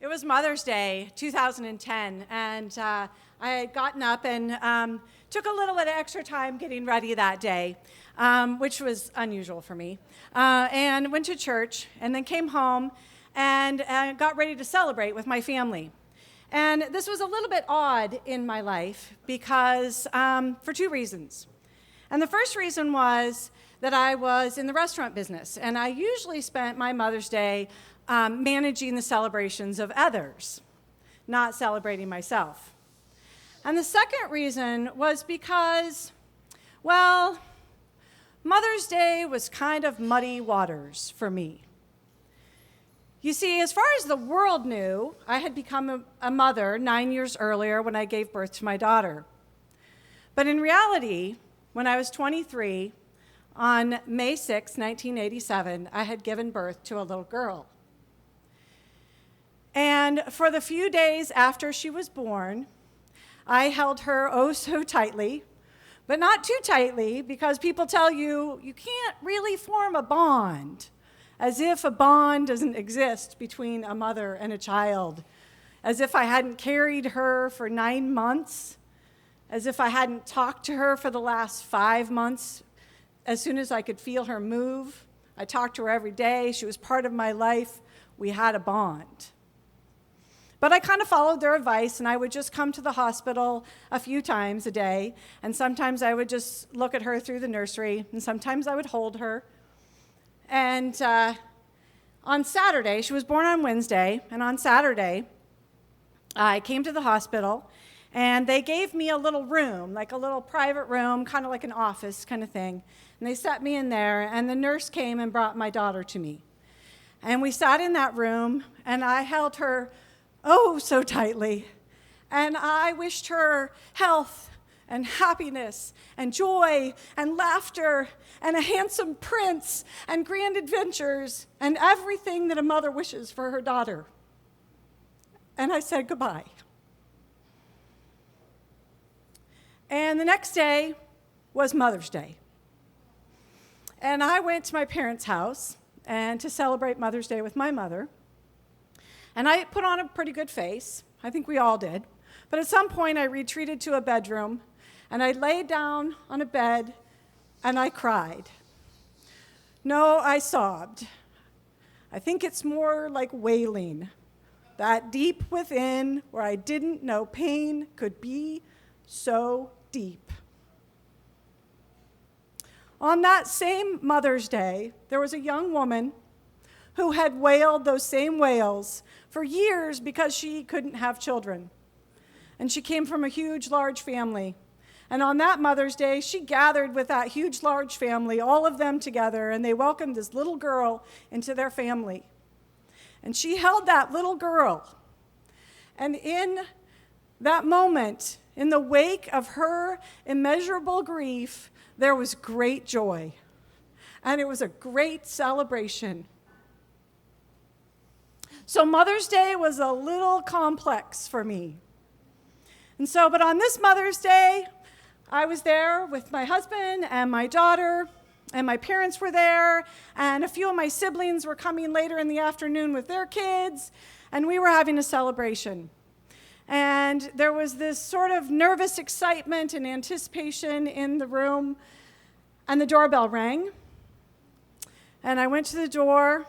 It was Mother's Day, 2010, and I had gotten up and took a little bit of extra time getting ready that day, which was unusual for me, and went to church, and then came home and got ready to celebrate with my family. And this was a little bit odd in my life because for two reasons. And the first reason was that I was in the restaurant business, and I usually spent my Mother's Day managing the celebrations of others, not celebrating myself. And the second reason was because, well, Mother's Day was kind of muddy waters for me. You see, as far as the world knew, I had become a mother 9 years earlier when I gave birth to my daughter. But in reality, when I was 23, on May 6, 1987, I had given birth to a little girl. And for the few days after she was born, I held her oh so tightly, but not too tightly, because people tell you you can't really form a bond, as if a bond doesn't exist between a mother and a child, as if I hadn't carried her for 9 months, as if I hadn't talked to her for the last 5 months. As soon as I could feel her move, I talked to her every day. She was part of my life. We had a bond. But I kind of followed their advice, and I would just come to the hospital a few times a day, and sometimes I would just look at her through the nursery, and sometimes I would hold her. And on Saturday, she was born on Wednesday, and on Saturday, I came to the hospital, and they gave me a little room, like a little private room, kind of like an office kind of thing. And they set me in there, and the nurse came and brought my daughter to me. And we sat in that room, and I held her oh so tightly, and I wished her health and happiness and joy and laughter and a handsome prince and grand adventures and everything that a mother wishes for her daughter. And I said goodbye. And the next day was Mother's Day. And I went to my parents' house and to celebrate Mother's Day with my mother. And I put on a pretty good face. I think we all did. But at some point, I retreated to a bedroom, and I laid down on a bed, and I cried. No, I sobbed. I think it's more like wailing, that deep within where I didn't know pain could be so deep. On that same Mother's Day, there was a young woman who had wailed those same wails for years because she couldn't have children. And she came from a huge, large family. And on that Mother's Day, she gathered with that huge, large family, all of them together, and they welcomed this little girl into their family. And she held that little girl. And in that moment, in the wake of her immeasurable grief, there was great joy. And it was a great celebration. So Mother's Day was a little complex for me. But on this Mother's Day, I was there with my husband and my daughter, and my parents were there, and a few of my siblings were coming later in the afternoon with their kids, and we were having a celebration. And there was this sort of nervous excitement and anticipation in the room, and the doorbell rang, and I went to the door,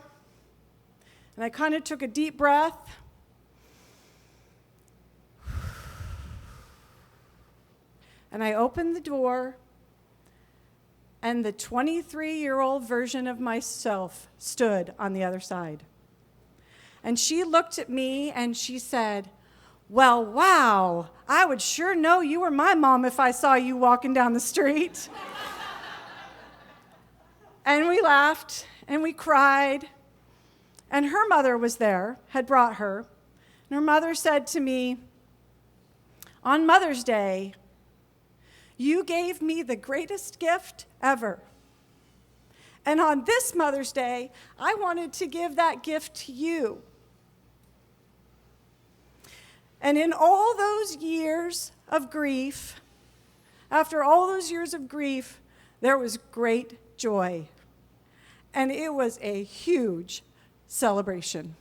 and I kind of took a deep breath. And I opened the door, and the 23-year-old version of myself stood on the other side. And she looked at me and she said, "Well, wow, I would sure know you were my mom if I saw you walking down the street." And we laughed and we cried. And her mother was there, had brought her. And her mother said to me, "On Mother's Day, you gave me the greatest gift ever. And on this Mother's Day, I wanted to give that gift to you." And in all those years of grief, after all those years of grief, there was great joy. And it was a huge celebration.